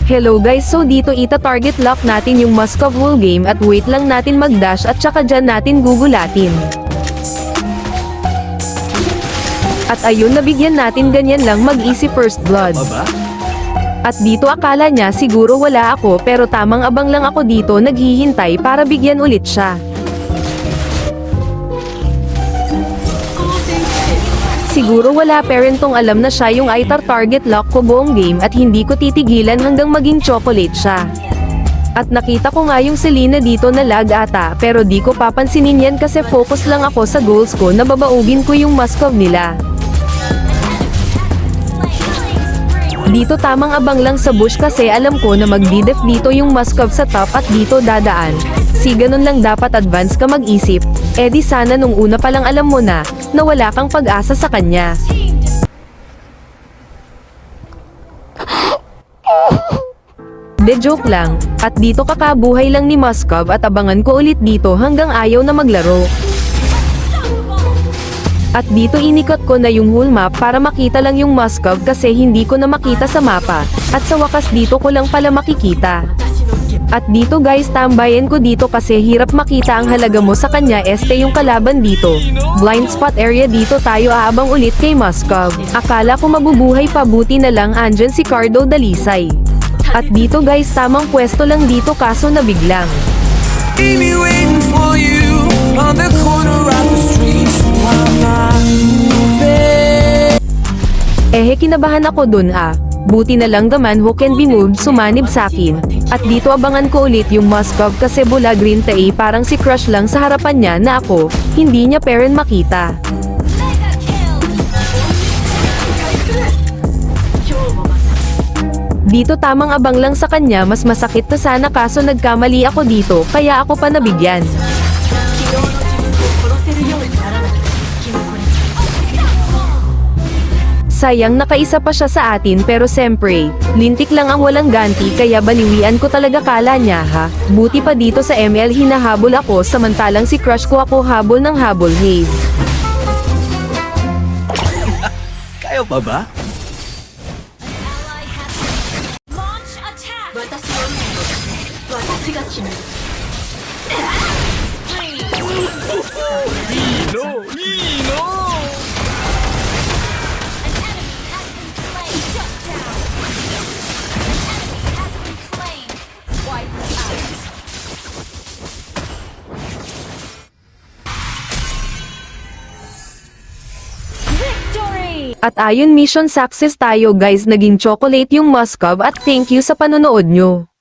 Hello guys, so dito ita-target lock natin yung Muscov whole game at wait lang natin mag-dash at saka dyan natin gugulatin. At ayun, nabigyan natin ganyan lang mag-easy first blood. At dito akala niya siguro wala ako pero tamang abang lang ako dito naghihintay para bigyan ulit siya. Siguro wala parentong alam na siya yung target lock ko buong game at hindi ko titigilan hanggang maging chocolate siya. At nakita ko nga yung Selena dito na lag ata pero di ko papansinin yan kasi focus lang ako sa goals ko na babaugin ko yung Muscov nila. Dito tamang abang lang sa bush kasi alam ko na magdi-def dito yung Muscov sa top at dito dadaan. Si ganun lang dapat advance ka mag-isip. Eh di sana nung una pa lang alam mo na wala kang pag-asa sa kanya. De joke lang, at dito kakabuhay lang ni Muscov at abangan ko ulit dito hanggang ayaw na maglaro. At dito inikot ko na yung whole map para makita lang yung Muscov kasi hindi ko na makita sa mapa, at sa wakas dito ko lang pala makikita. At dito guys tambayan ko dito kasi hirap makita ang halaga mo sa kanya yung kalaban dito. Blind spot area dito tayo aabang ulit kay Muscov. Akala ko mabubuhay pa buti na lang andyan si Cardo Dalisay. At dito guys tamang pwesto lang dito kaso nabiglang. Kinabahan ako dun Buti na lang the man who can be moved sumanib sakin. At dito abangan ko ulit yung Muscov kasi bulag rin parang si crush lang sa harapan niya na ako, hindi niya parent makita. Dito tamang abang lang sa kanya mas masakit na sana kaso nagkamali ako dito kaya ako pa nabigyan. Sayang nakaisa pa siya sa atin pero siyempre, lintik lang ang walang ganti kaya baliwian ko talaga kala niya Buti pa dito sa ML hinahabol ako samantalang si crush ko ako habol ng habol Haze. Kaya pa ba? At ayun mission success tayo guys naging chocolate yung Muscov at thank you sa panonood nyo.